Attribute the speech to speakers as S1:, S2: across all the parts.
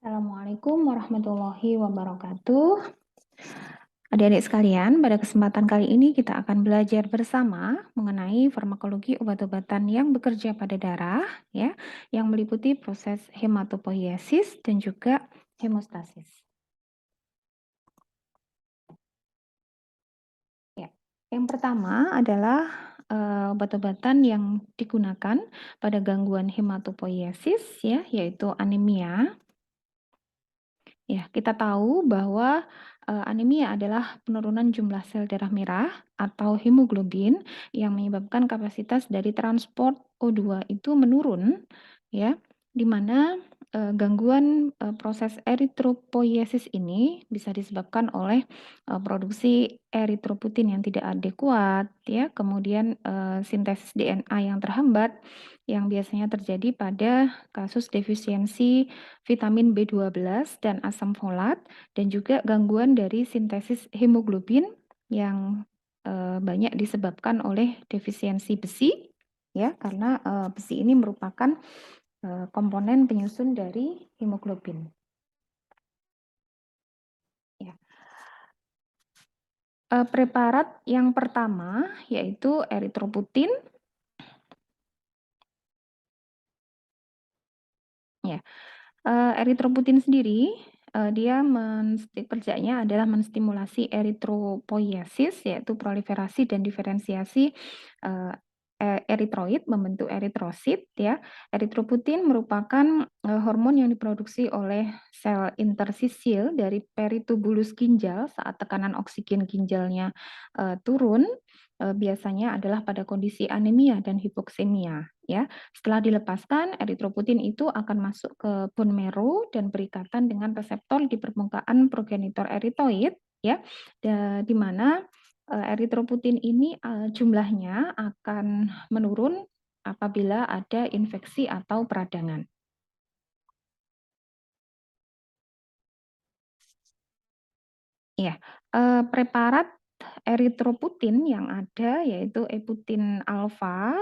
S1: Assalamualaikum warahmatullahi wabarakatuh. Adik-adik sekalian, pada kesempatan kali ini kita akan belajar bersama mengenai farmakologi obat-obatan yang bekerja pada darah, ya, yang meliputi proses hematopoiesis dan juga hemostasis. Ya. Yang pertama adalah obat-obatan yang digunakan pada gangguan hematopoiesis, ya, yaitu anemia. Ya, kita tahu bahwa anemia adalah penurunan jumlah sel darah merah atau hemoglobin yang menyebabkan kapasitas dari transport O2 itu menurun, ya, di mana gangguan proses eritropoiesis ini bisa disebabkan oleh produksi eritroputin yang tidak adekuat, ya, kemudian sintesis DNA yang terhambat yang biasanya terjadi pada kasus defisiensi vitamin B12 dan asam folat, dan juga gangguan dari sintesis hemoglobin yang banyak disebabkan oleh defisiensi besi, ya, karena besi ini merupakan komponen penyusun dari hemoglobin. Ya. Preparat yang pertama yaitu eritroputin. Ya. Eritroputin sendiri, dia kerjanya adalah menstimulasi eritropoiesis, yaitu proliferasi dan diferensiasi eritroid membentuk eritrosit, ya. Eritroputin merupakan hormon yang diproduksi oleh sel intersisil dari peritubulus ginjal saat tekanan oksigen ginjalnya turun, biasanya adalah pada kondisi anemia dan hipoksemia, ya. Setelah dilepaskan, eritroputin itu akan masuk ke bone marrow dan berikatan dengan reseptor di permukaan progenitor eritoid, ya, di mana eritroputin ini jumlahnya akan menurun apabila ada infeksi atau peradangan. Ya, preparat eritroputin yang ada yaitu eputin alfa,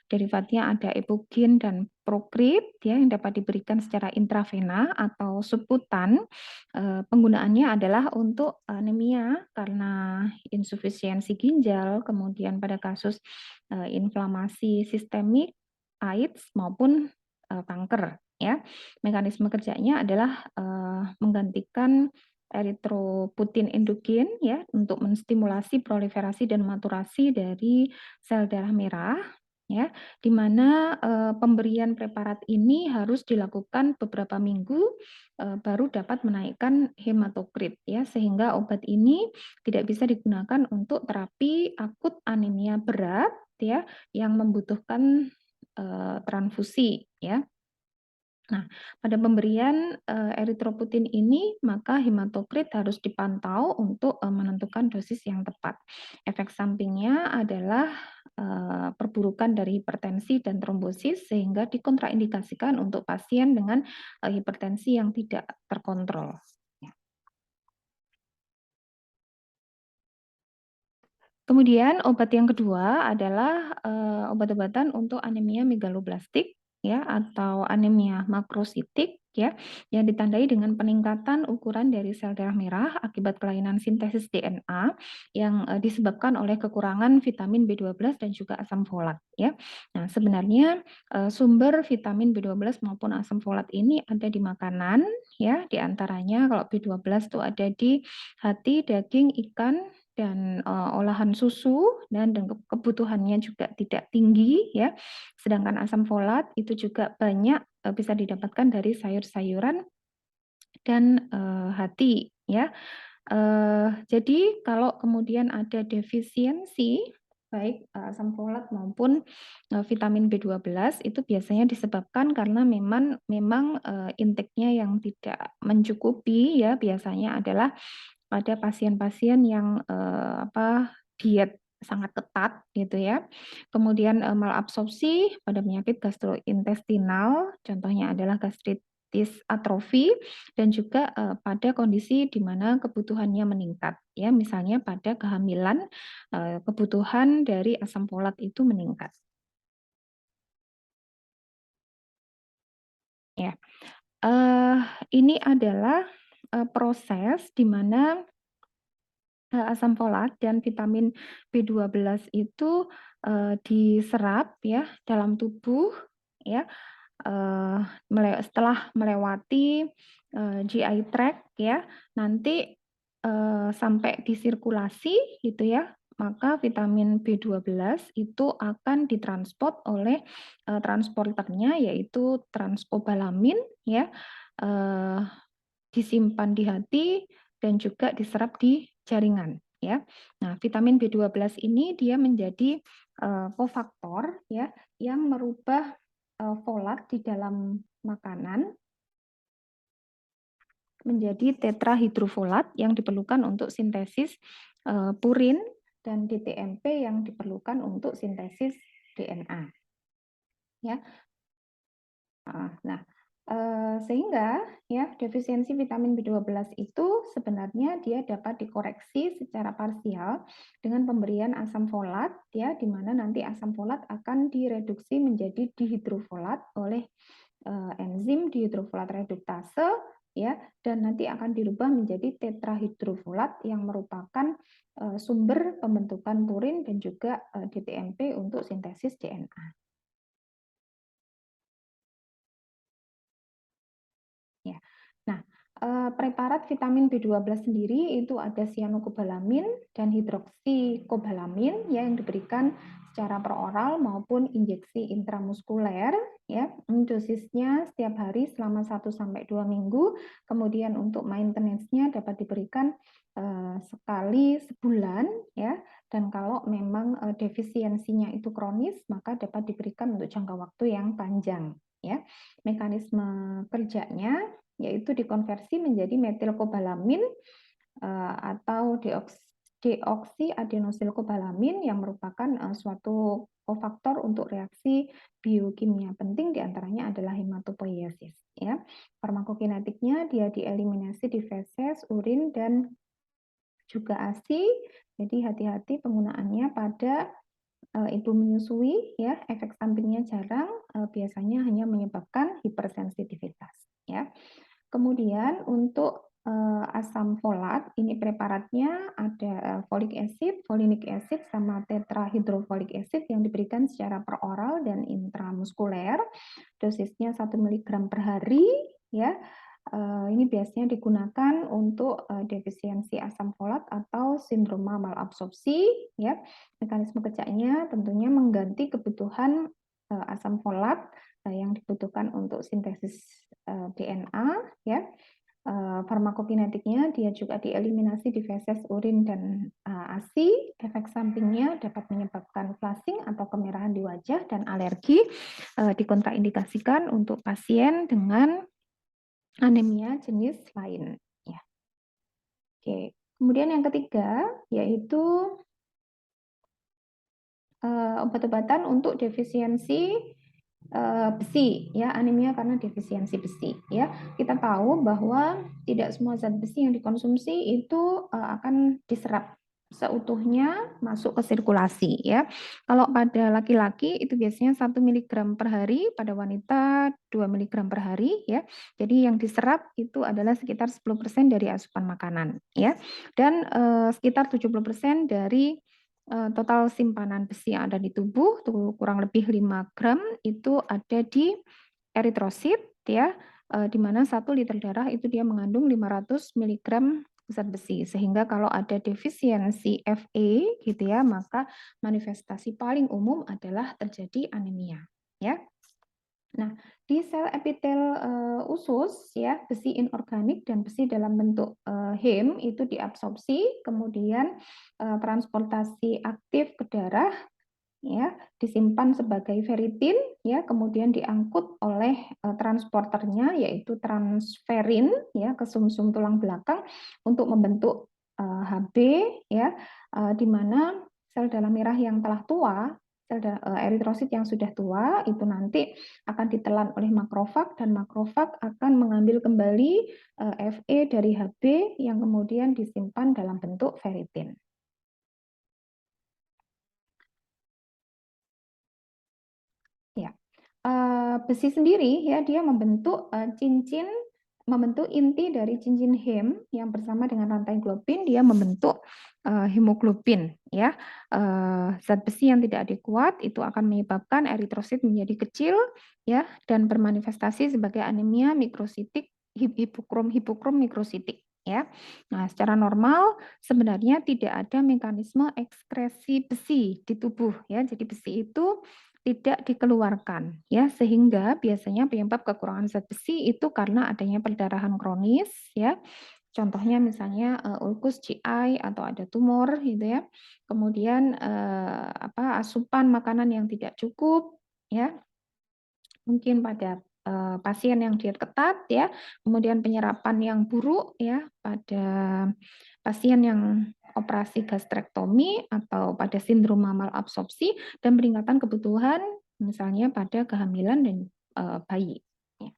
S1: derivatnya ada epugin dan prokrit, ya, yang dapat diberikan secara intravena atau subkutan. Penggunaannya adalah untuk anemia karena insufisiensi ginjal, kemudian pada kasus inflamasi sistemik, AIDS maupun kanker, ya. Mekanisme kerjanya adalah menggantikan eritroputin endogen, ya, untuk menstimulasi proliferasi dan maturasi dari sel darah merah, ya, di mana pemberian preparat ini harus dilakukan beberapa minggu baru dapat menaikkan hematokrit, ya, sehingga obat ini tidak bisa digunakan untuk terapi akut anemia berat, ya, yang membutuhkan transfusi, ya. Nah, pada pemberian eritroputin ini, maka hematokrit harus dipantau untuk menentukan dosis yang tepat. Efek sampingnya adalah perburukan dari hipertensi dan trombosis, sehingga dikontraindikasikan untuk pasien dengan hipertensi yang tidak terkontrol. Ya. Kemudian obat yang kedua adalah obat-obatan untuk anemia megaloblastik, ya, atau anemia makrositik, ya, yang ditandai dengan peningkatan ukuran dari sel darah merah akibat kelainan sintesis DNA yang disebabkan oleh kekurangan vitamin B12 dan juga asam folat, ya. Nah, sebenarnya sumber vitamin B12 maupun asam folat ini ada di makanan, ya, di antaranya kalau B12 itu ada di hati, daging, ikan, dan olahan susu, dan kebutuhannya juga tidak tinggi, ya. Sedangkan asam folat itu juga banyak bisa didapatkan dari sayur-sayuran dan hati, ya. Jadi kalau kemudian ada defisiensi baik asam folat maupun vitamin B12 itu biasanya disebabkan karena memang intake-nya yang tidak mencukupi, ya, biasanya adalah pada pasien-pasien yang diet sangat ketat gitu, ya. Kemudian malabsorpsi pada penyakit gastrointestinal, contohnya adalah gastritis atrofi, dan juga pada kondisi di mana kebutuhannya meningkat, ya, misalnya pada kehamilan kebutuhan dari asam folat itu meningkat. Ya. Ini adalah proses di mana asam folat dan vitamin B12 itu diserap ya dalam tubuh ya, setelah melewati GI tract ya, nanti sampai di sirkulasi gitu ya, maka vitamin B12 itu akan ditransport oleh transporternya yaitu transkobalamin ya, disimpan di hati dan juga diserap di jaringan ya. Nah, vitamin B12 ini dia menjadi kofaktor ya yang merubah folat di dalam makanan menjadi tetrahidrofolat yang diperlukan untuk sintesis purin dan DTMP yang diperlukan untuk sintesis DNA ya. Nah, sehingga ya defisiensi vitamin B12 itu sebenarnya dia dapat dikoreksi secara parsial dengan pemberian asam folat ya, di mana nanti asam folat akan direduksi menjadi dihidrofolat oleh enzim dihidrofolat reduktase ya, dan nanti akan dirubah menjadi tetrahidrofolat yang merupakan sumber pembentukan purin dan juga DTMP untuk sintesis DNA. Ya. Nah, preparat vitamin B12 sendiri itu ada cyanokobalamin dan hidroksikobalamin ya, yang diberikan secara peroral maupun injeksi intramuskuler ya. Dosisnya setiap hari selama 1 sampai 2 minggu. Kemudian untuk maintenance-nya dapat diberikan sekali sebulan ya. Dan kalau memang defisiensinya itu kronis, maka dapat diberikan untuk jangka waktu yang panjang ya. Mekanisme kerjanya yaitu dikonversi menjadi metilkobalamin atau deoksiadenosilkobalamin yang merupakan suatu kofaktor untuk reaksi biokimia penting, diantaranya adalah hematopoiesis ya. Farmakokinetiknya dia dieliminasi di feses, urin dan juga ASI. Jadi hati-hati penggunaannya pada ibu menyusui ya, efek sampingnya jarang, biasanya hanya menyebabkan hipersensitivitas ya. Kemudian untuk asam folat, ini preparatnya ada folic acid, folinic acid, sama tetrahydrofolic acid yang diberikan secara peroral dan intramuskuler. Dosisnya 1 mg per hari ya. Ini biasanya digunakan untuk defisiensi asam folat atau sindroma malabsorpsi ya. Mekanisme kerjanya tentunya mengganti kebutuhan asam folat yang dibutuhkan untuk sintesis DNA ya. Farmakokinetiknya dia juga dieliminasi di feses, urin dan ASI. Efek sampingnya dapat menyebabkan flushing atau kemerahan di wajah dan alergi. Dikontraindikasikan untuk pasien dengan anemia jenis lain ya. Oke. Kemudian yang ketiga yaitu obat-obatan untuk defisiensi besi ya, anemia karena defisiensi besi ya. Kita tahu bahwa tidak semua zat besi yang dikonsumsi itu akan diserap seutuhnya masuk ke sirkulasi ya. Kalau pada laki-laki itu biasanya 1 mg per hari, pada wanita 2 mg per hari ya. Jadi yang diserap itu adalah sekitar 10% dari asupan makanan ya. Dan sekitar 70% dari total simpanan besi yang ada di tubuh, kurang lebih 5 gram itu ada di eritrosit ya, di mana 1 liter darah itu dia mengandung 500 mg zat besi. Sehingga kalau ada defisiensi Fe gitu ya, maka manifestasi paling umum adalah terjadi anemia ya. Nah, di sel epitel usus ya, besi inorganik dan besi dalam bentuk heme itu diabsorpsi, kemudian transportasi aktif ke darah ya, disimpan sebagai ferritin ya, kemudian diangkut oleh transporternya yaitu transferin ya ke sumsum tulang belakang untuk membentuk Hb ya, di mana sel darah merah yang telah tua, sel eritrosit yang sudah tua itu nanti akan ditelan oleh makrofag dan makrofag akan mengambil kembali Fe dari Hb yang kemudian disimpan dalam bentuk ferritin. Ya. Besi sendiri ya dia membentuk membentuk inti dari cincin hem yang bersama dengan rantai globin dia membentuk hemoglobin ya. Zat besi yang tidak adekuat itu akan menyebabkan eritrosit menjadi kecil ya dan bermanifestasi sebagai anemia mikrositik hipokrom mikrositik ya. Nah, secara normal sebenarnya tidak ada mekanisme ekskresi besi di tubuh ya. Jadi besi itu tidak dikeluarkan ya sehingga biasanya penyebab kekurangan zat besi itu karena adanya perdarahan kronis ya. Contohnya misalnya ulkus GI atau ada tumor gitu ya. Kemudian asupan makanan yang tidak cukup ya. Mungkin pada pasien yang diet ketat ya, kemudian penyerapan yang buruk ya pada pasien yang operasi gastrektomi atau pada sindrom malabsorpsi dan peningkatan kebutuhan misalnya pada kehamilan dan bayi. Ya.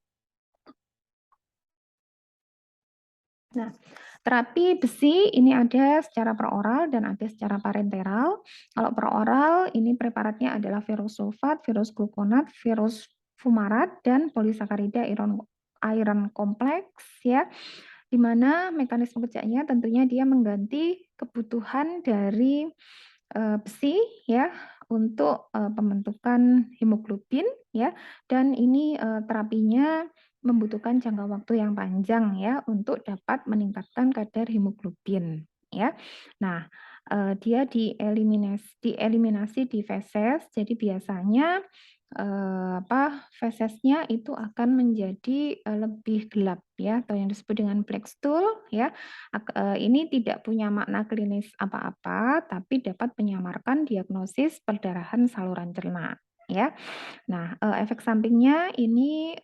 S1: Nah, terapi besi ini ada secara peroral dan ada secara parenteral. Kalau peroral ini preparatnya adalah ferrosulfat, ferrosgluconat, ferrosfumarat dan polisakarida iron kompleks ya. Di mana mekanisme kerjanya tentunya dia mengganti kebutuhan dari besi ya untuk pembentukan hemoglobin ya dan ini terapinya membutuhkan jangka waktu yang panjang ya untuk dapat meningkatkan kadar hemoglobin ya. Nah, dia dieliminasi di feses. Jadi biasanya fesesnya itu akan menjadi lebih gelap ya atau yang disebut dengan black stool ya. Ini tidak punya makna klinis apa-apa tapi dapat menyamarkan diagnosis perdarahan saluran cerna ya. Nah, efek sampingnya ini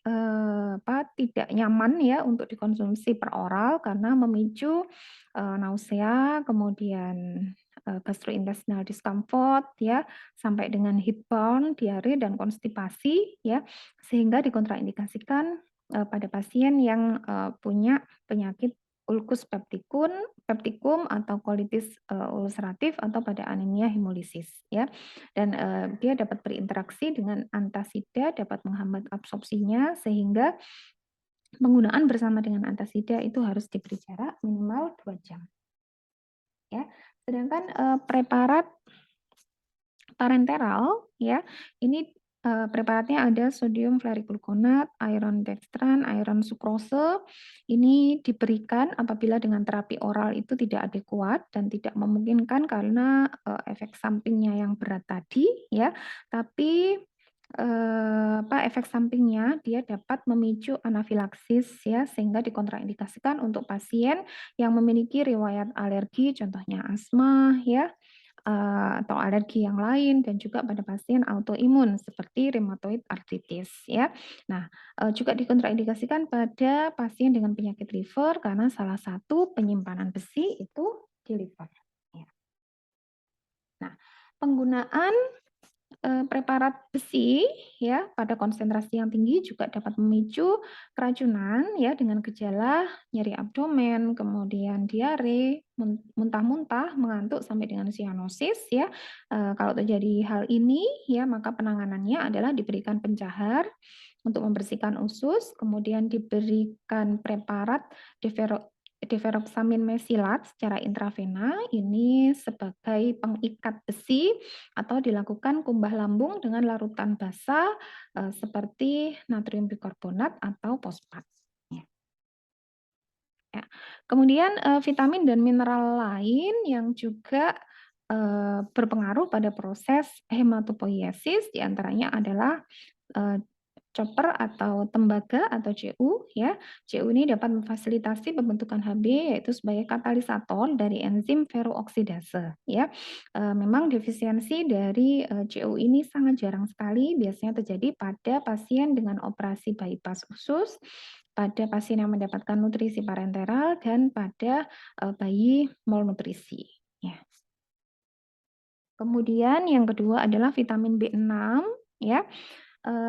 S1: tidak nyaman ya untuk dikonsumsi per oral karena memicu nausea, kemudian gastrointestinal discomfort ya, sampai dengan heatburn, diare dan konstipasi ya, sehingga dikontraindikasikan pada pasien yang punya penyakit ulkus peptikum atau kolitis ulceratif atau pada anemia hemolisis ya. Dan dia dapat berinteraksi dengan antasida, dapat menghambat absorpsinya sehingga penggunaan bersama dengan antasida itu harus diberi jarak minimal 2 jam. Ya. Sedangkan preparat parenteral ya, ini preparatnya ada sodium ferrigluconat, iron dextran, iron sukrose. Ini diberikan apabila dengan terapi oral itu tidak adekuat dan tidak memungkinkan karena efek sampingnya yang berat tadi ya. Tapi efek sampingnya dia dapat memicu anafilaksis ya sehingga dikontraindikasikan untuk pasien yang memiliki riwayat alergi contohnya asma ya atau alergi yang lain dan juga pada pasien autoimun seperti rheumatoid arthritis ya. Nah, juga dikontraindikasikan pada pasien dengan penyakit liver karena salah satu penyimpanan besi itu di liver. Ya. Nah, penggunaan preparat besi ya pada konsentrasi yang tinggi juga dapat memicu keracunan ya dengan gejala nyeri abdomen, kemudian diare, muntah-muntah, mengantuk sampai dengan sianosis ya. Kalau terjadi hal ini ya maka penanganannya adalah diberikan pencahar untuk membersihkan usus, kemudian diberikan preparat deferoxamin mesilat secara intravena ini sebagai pengikat besi atau dilakukan kumbah lambung dengan larutan basa seperti natrium bikarbonat atau fosfat. Ya. Kemudian vitamin dan mineral lain yang juga berpengaruh pada proses hematopoiesis diantaranya adalah chopper atau tembaga atau CU ya. CU ini dapat memfasilitasi pembentukan Hb yaitu sebagai katalisator dari enzim ferrooksidase ya. Memang defisiensi dari CU ini sangat jarang sekali biasanya terjadi pada pasien dengan operasi bypass usus, pada pasien yang mendapatkan nutrisi parenteral dan pada bayi malnutrisi ya. Kemudian yang kedua adalah vitamin B6 ya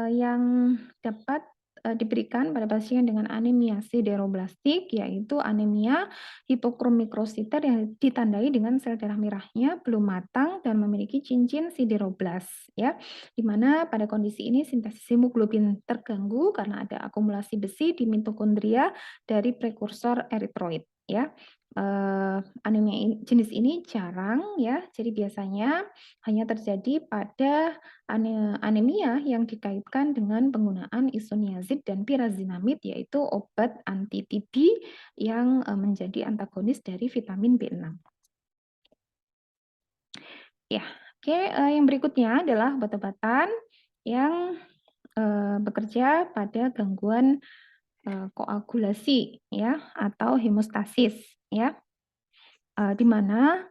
S1: yang dapat diberikan pada pasien dengan anemia sideroblastik, yaitu anemia hipokromikrositet yang ditandai dengan sel darah merahnya belum matang dan memiliki cincin sideroblas, ya. Di mana pada kondisi ini sintesis hemoglobin terganggu karena ada akumulasi besi di mitokondria dari prekursor eritroid, ya. Anemia jenis ini jarang, ya. Jadi biasanya hanya terjadi pada anemia yang dikaitkan dengan penggunaan isoniazid dan pirazinamid, yaitu obat anti TB yang menjadi antagonis dari vitamin B6. Ya, oke. Yang berikutnya adalah obat-obatan yang bekerja pada gangguan koagulasi, ya, atau hemostasis, ya, di mana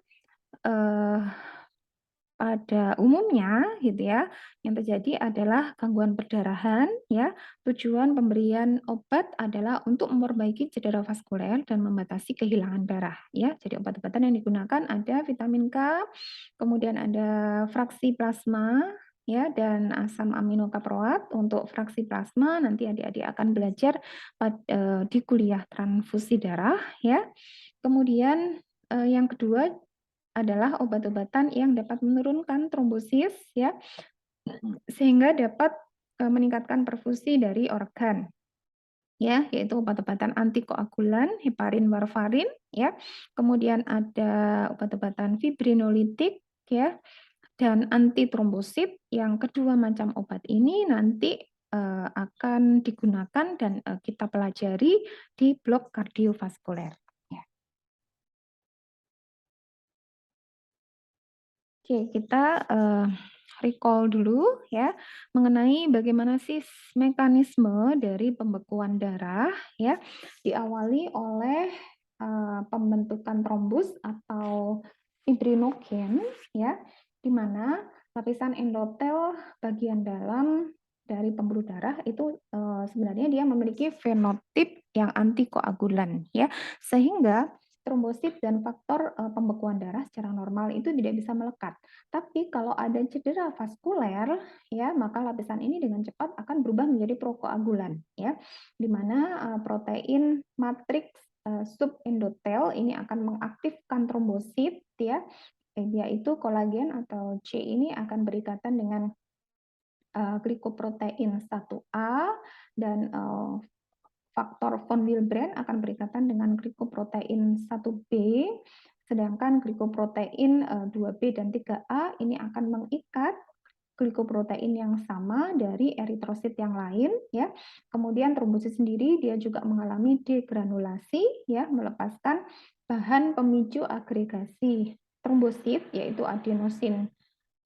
S1: pada umumnya gitu ya, yang terjadi adalah gangguan perdarahan, ya. Tujuan pemberian obat adalah untuk memperbaiki cedera vaskuler dan membatasi kehilangan darah, ya. Jadi obat-obatan yang digunakan ada vitamin K, kemudian ada fraksi plasma, ya, dan asam aminokaproat. Untuk fraksi plasma nanti adik-adik akan belajar di kuliah transfusi darah, ya. Kemudian yang kedua adalah obat-obatan yang dapat menurunkan trombosis, ya, sehingga dapat meningkatkan perfusi dari organ, ya, yaitu obat-obatan antikoagulan, heparin, warfarin, ya. Kemudian ada obat-obatan fibrinolitik, ya, dan antitrombosit. Yang kedua macam obat ini nanti akan digunakan dan kita pelajari di blok kardiovaskuler. Oke, kita recall dulu ya mengenai bagaimana sih mekanisme dari pembekuan darah, ya. Diawali oleh pembentukan trombus atau fibrinogen, ya, di mana lapisan endotel bagian dalam dari pembuluh darah itu sebenarnya dia memiliki fenotip yang antikoagulan, ya, sehingga trombosit dan faktor pembekuan darah secara normal itu tidak bisa melekat. Tapi kalau ada cedera vaskuler, ya, maka lapisan ini dengan cepat akan berubah menjadi prokoagulan, ya, di mana protein matriks subendotel ini akan mengaktifkan trombosit, ya, yaitu kolagen atau C ini akan berikatan dengan glikoprotein 1A dan faktor von Willebrand akan berikatan dengan glikoprotein 1B, sedangkan glikoprotein 2B dan 3A ini akan mengikat glikoprotein yang sama dari eritrosit yang lain, ya. Kemudian trombosit sendiri dia juga mengalami degranulasi, ya, melepaskan bahan pemicu agregasi trombosit yaitu adenosin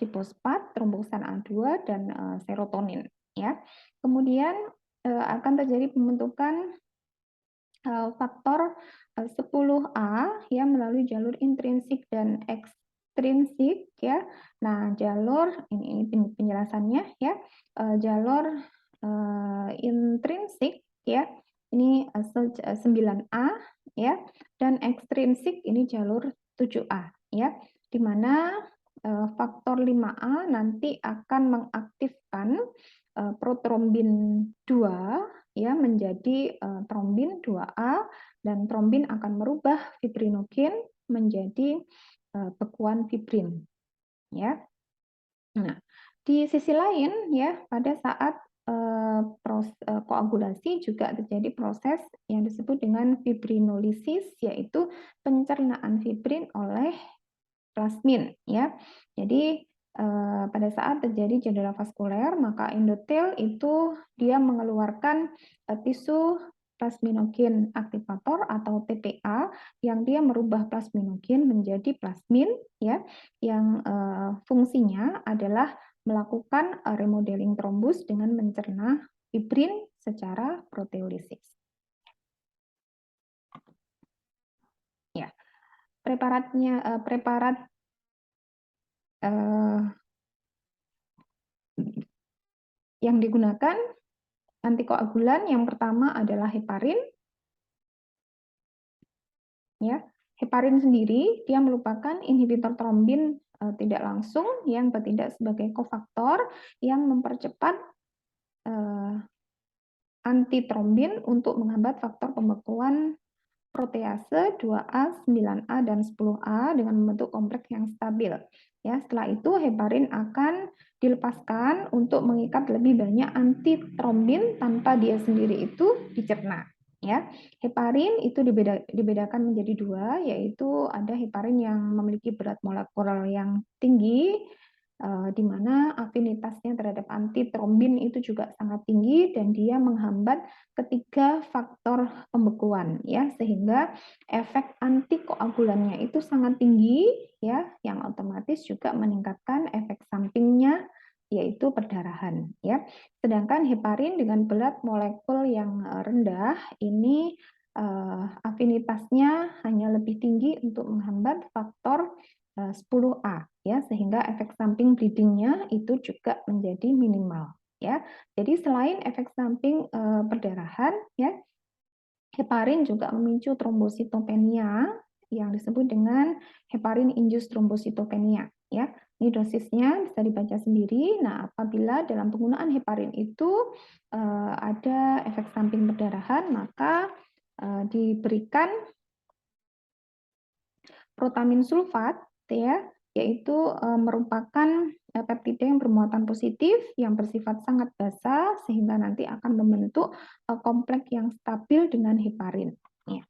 S1: difosfat, trombosan A2 dan serotonin, ya. Kemudian akan terjadi pembentukan faktor 10A ya melalui jalur intrinsik dan ekstrinsik, ya. Nah, jalur ini penjelasannya, ya. Jalur intrinsik, ya, ini 9A, ya, dan ekstrinsik ini jalur 7A, ya, di mana faktor 5A nanti akan mengaktifkan protrombin 2, ya, menjadi trombin 2A, dan trombin akan merubah fibrinogen menjadi bekuan fibrin, ya. Nah, di sisi lain, ya, pada saat koagulasi juga terjadi proses yang disebut dengan fibrinolisis, yaitu pencernaan fibrin oleh plasmin, ya. Jadi pada saat terjadi cedera vaskuler, maka endotel itu dia mengeluarkan tisu plasminogen aktivator atau TPA yang dia merubah plasminogen menjadi plasmin, ya, yang fungsinya adalah melakukan remodeling trombus dengan mencerna fibrin secara proteolisis. Ya, preparatnya preparat yang digunakan antikoagulan yang pertama adalah heparin, ya. Heparin sendiri dia merupakan inhibitor trombin tidak langsung yang bertindak sebagai kofaktor yang mempercepat antitrombin untuk menghambat faktor pembekuan protease 2A, 9A, dan 10A dengan membentuk kompleks yang stabil. Ya, setelah itu heparin akan dilepaskan untuk mengikat lebih banyak antitrombin tanpa dia sendiri itu dicerna. Ya, heparin itu dibedakan menjadi dua, yaitu ada heparin yang memiliki berat molekul yang tinggi, di mana afinitasnya terhadap antitrombin itu juga sangat tinggi dan dia menghambat ketiga faktor pembekuan, ya, sehingga efek antikoagulannya itu sangat tinggi, ya, yang otomatis juga meningkatkan efek sampingnya yaitu perdarahan, ya. Sedangkan heparin dengan berat molekul yang rendah ini afinitasnya hanya lebih tinggi untuk menghambat faktor 10A, ya, sehingga efek samping bleedingnya itu juga menjadi minimal, ya. Jadi selain efek samping perdarahan, ya, heparin juga memicu trombositopenia yang disebut dengan heparin induced thrombocytopenia, ya. Ini dosisnya bisa dibaca sendiri. Nah, apabila dalam penggunaan heparin itu ada efek samping perdarahan, maka diberikan protamin sulfat, ya, yaitu merupakan peptida yang bermuatan positif yang bersifat sangat basa sehingga nanti akan membentuk kompleks yang stabil dengan heparin. Ya.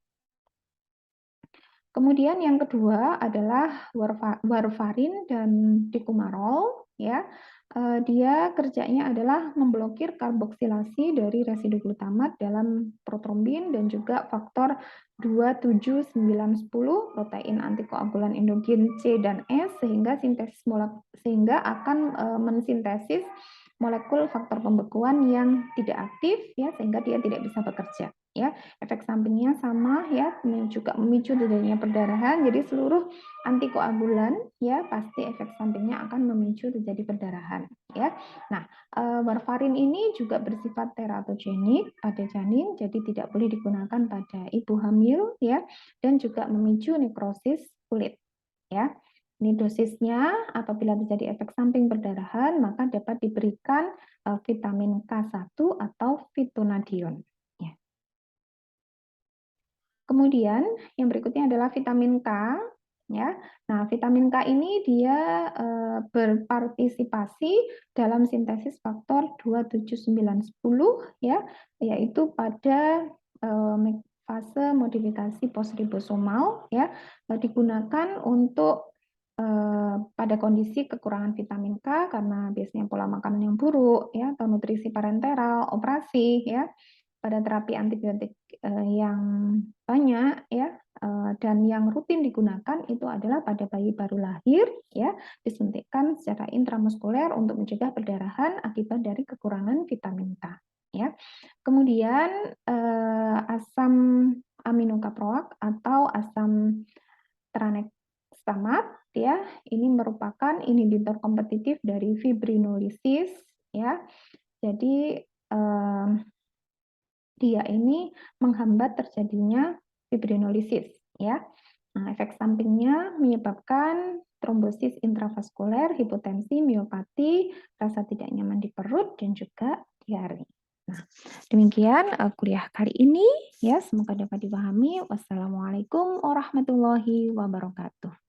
S1: Kemudian yang kedua adalah warfarin dan dikumarol, ya. Dia kerjanya adalah memblokir karboksilasi dari residu glutamat dalam protrombin dan juga faktor 2, 7, 9, 10 protein antikoagulan endogen C dan S sehingga akan mensintesis molekul faktor pembekuan yang tidak aktif, ya, sehingga dia tidak bisa bekerja, ya. Efek sampingnya sama, ya, juga memicu terjadinya perdarahan. Jadi seluruh antikoagulan, ya, pasti efek sampingnya akan memicu terjadi perdarahan, ya. Nah, warfarin ini juga bersifat teratogenik pada janin, jadi tidak boleh digunakan pada ibu hamil, ya, dan juga memicu nekrosis kulit, ya. Ini dosisnya apabila terjadi efek samping perdarahan maka dapat diberikan vitamin K1 atau fitonadion. Ya. Kemudian yang berikutnya adalah vitamin K, ya. Nah, vitamin K ini dia berpartisipasi dalam sintesis faktor 2, 7, 9, 10, ya, yaitu pada fase modifikasi postribosomal, ya, digunakan untuk pada kondisi kekurangan vitamin K karena biasanya pola makanan yang buruk, ya, atau nutrisi parenteral, operasi, ya, pada terapi antibiotik yang banyak, ya, dan yang rutin digunakan itu adalah pada bayi baru lahir, ya, disuntikkan secara intramuskuler untuk mencegah perdarahan akibat dari kekurangan vitamin K, ya. Kemudian asam aminokaproat atau asam tranexamat, ya, ini merupakan inhibitor kompetitif dari fibrinolisis, ya. Jadi dia ini menghambat terjadinya fibrinolisis, ya. Nah, efek sampingnya menyebabkan trombosis intravaskuler, hipotensi, miopati, rasa tidak nyaman di perut, dan juga diare. Nah, demikian kuliah kali ini, ya, semoga dapat dipahami. Wassalamualaikum warahmatullahi wabarakatuh.